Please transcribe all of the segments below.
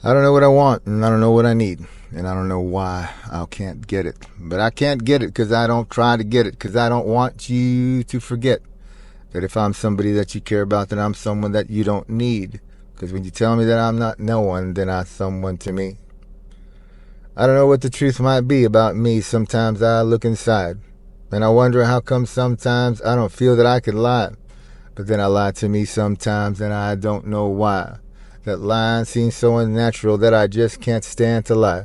I don't know what I want, and I don't know what I need, and I don't know why I can't get it. But I can't get it because I don't try to get it, because I don't want you to forget that if I'm somebody that you care about, then I'm someone that you don't need. Because when you tell me that I'm not no one, then I'm someone to me. I don't know what the truth might be about me. Sometimes I look inside, and I wonder how come sometimes I don't feel that I could lie. But then I lie to me sometimes, and I don't know why. That lying seems so unnatural that I just can't stand to lie.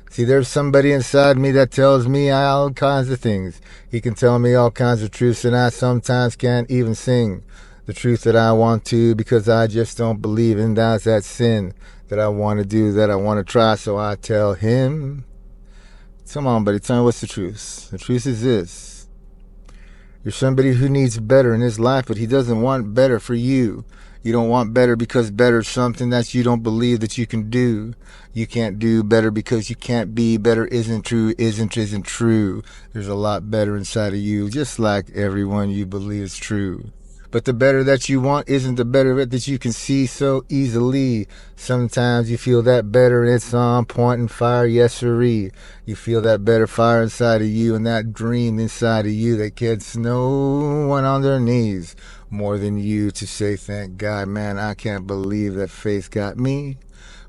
See, there's somebody inside me that tells me all kinds of things. He can tell me all kinds of truths, and I sometimes can't even sing the truth that I want to, because I just don't believe in that sin that I want to do, that I want to try. So I tell him, come on, buddy, tell me what's the truth. The truth is this. You're somebody who needs better in his life, but he doesn't want better for you. You don't want better because better is something that you don't believe that you can do. You can't do better because you can't be. Better isn't true, isn't true. There's a lot better inside of you, just like everyone you believe is true. But the better that you want isn't the better that you can see so easily. Sometimes you feel that better and it's on point and fire, yes sirree. You feel that better fire inside of you and that dream inside of you that gets no one on their knees more than you to say, thank God, man, I can't believe that faith got me.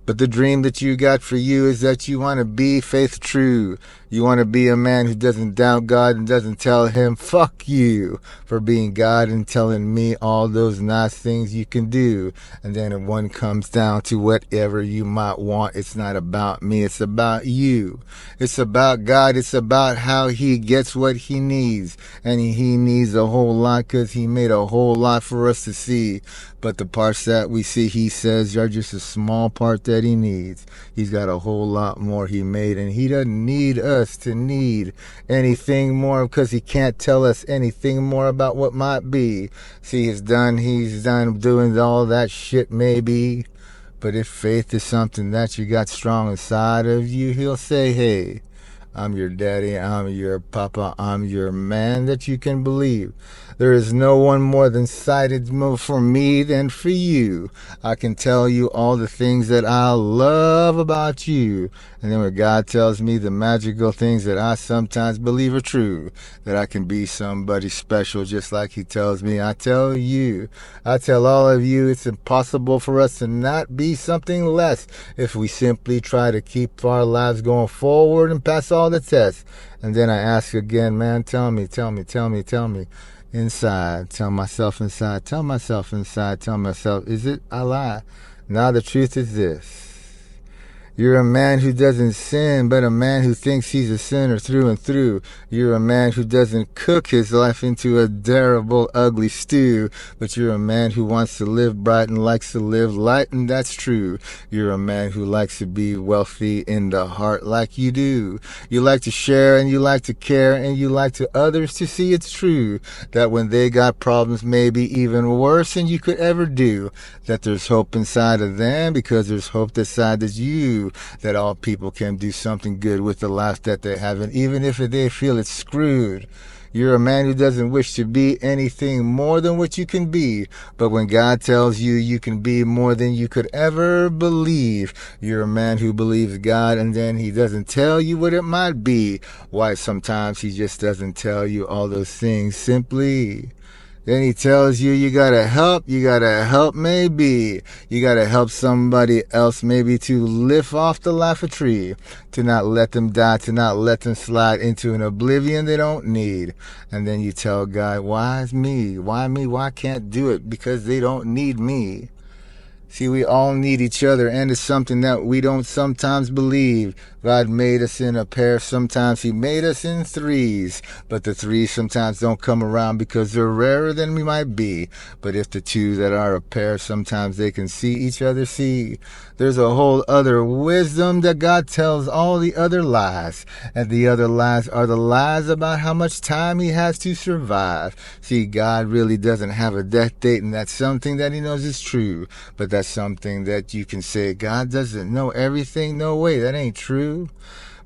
But the dream that you got for you is that you want to be faith true. You want to be a man who doesn't doubt God and doesn't tell him, fuck you for being God and telling me all those nice things you can do. And then when one comes down to whatever you might want, it's not about me, it's about you. It's about God, it's about how he gets what he needs. And he needs a whole lot because he made a whole lot for us to see. But the parts that we see, he says, are just a small part that he needs. He's got a whole lot more he made, and he doesn't need us to need anything more because he can't tell us anything more about what might be. See, he's done doing all that shit maybe. But if faith is something that you got strong inside of you, he'll say, hey, I'm your daddy, I'm your papa, I'm your man that you can believe. There is no one more than sighted for me than for you. I can tell you all the things that I love about you. And then when God tells me the magical things that I sometimes believe are true, that I can be somebody special just like he tells me, I tell you, I tell all of you, it's impossible for us to not be something less if we simply try to keep our lives going forward and pass all the tests. And then I ask again, man, tell me. Inside, tell myself, is it a lie? Now the truth is this. You're a man who doesn't sin, but a man who thinks he's a sinner through and through. You're a man who doesn't cook his life into a terrible, ugly stew, but you're a man who wants to live bright and likes to live light, and that's true. You're a man who likes to be wealthy in the heart like you do. You like to share and you like to care and you like to others to see it's true, that when they got problems maybe even worse than you could ever do, that there's hope inside of them because there's hope inside of you, that all people can do something good with the life that they have, and even if they feel it's screwed. You're a man who doesn't wish to be anything more than what you can be, but when God tells you you can be more than you could ever believe, you're a man who believes God, and then he doesn't tell you what it might be. Why sometimes he just doesn't tell you all those things simply. Then he tells you you gotta help maybe. You gotta help somebody else maybe to lift off the life of tree, to not let them die, to not let them slide into an oblivion they don't need. And then you tell God, why is me? Why me? Why can't do it? Because they don't need me. See, we all need each other, and it's something that we don't sometimes believe. God made us in a pair. Sometimes he made us in threes, but the threes sometimes don't come around because they're rarer than we might be. But if the two that are a pair, sometimes they can see each other see. There's a whole other wisdom that God tells all the other lies, and the other lies are the lies about how much time he has to survive. See, God really doesn't have a death date, and that's something that he knows is true, but that's something that you can say, God doesn't know everything. No way, that ain't true.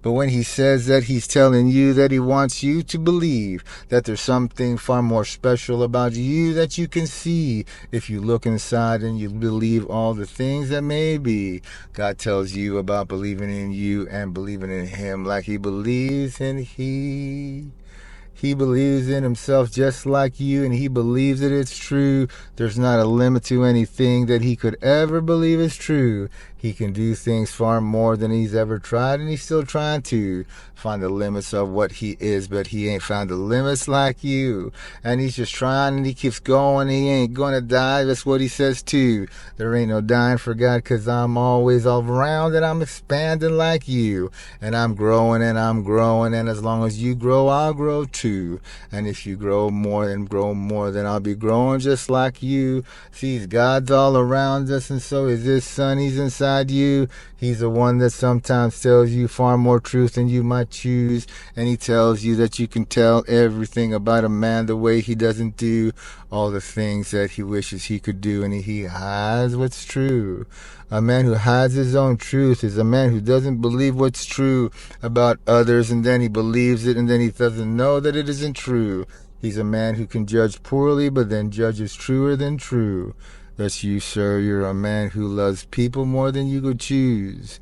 But when he says that, he's telling you that he wants you to believe that there's something far more special about you that you can see if you look inside and you believe all the things that may be. God tells you about believing in you and believing in him like he believes in he. He believes in himself just like you, and he believes that it's true. There's not a limit to anything that he could ever believe is true. He can do things far more than he's ever tried, and he's still trying to find the limits of what he is, but he ain't found the limits like you. And he's just trying, and he keeps going. He ain't gonna die. That's what he says too. There ain't no dying for God, 'cause I'm always all around, and I'm expanding like you. And I'm growing, and as long as you grow, I'll grow too. And if you grow more, then I'll be growing just like you. See, God's all around us, and so is his son. He's inside you. He's the one that sometimes tells you far more truth than you might choose. And he tells you that you can tell everything about a man the way he doesn't do all the things that he wishes he could do. And he hides what's true. A man who hides his own truth is a man who doesn't believe what's true about others, and then he believes it, and then he doesn't know that it isn't true. He's a man who can judge poorly, but then judges truer than true. That's you, sir. You're a man who loves people more than you could choose.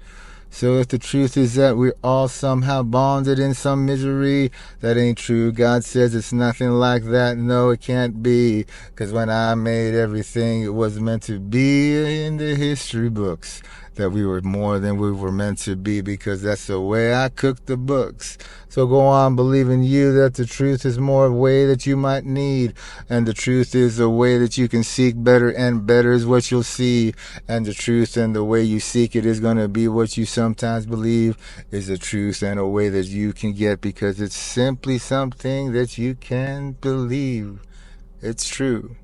So if the truth is that we're all somehow bonded in some misery, that ain't true. God says it's nothing like that. No, it can't be. 'Cause when I made everything, it was meant to be in the history books. That we were more than we were meant to be, because that's the way I cooked the books. So go on believing you that the truth is more a way that you might need. And the truth is a way that you can seek better, and better is what you'll see. And the truth and the way you seek it is going to be what you sometimes believe is the truth, and a way that you can get, because it's simply something that you can believe. It's true.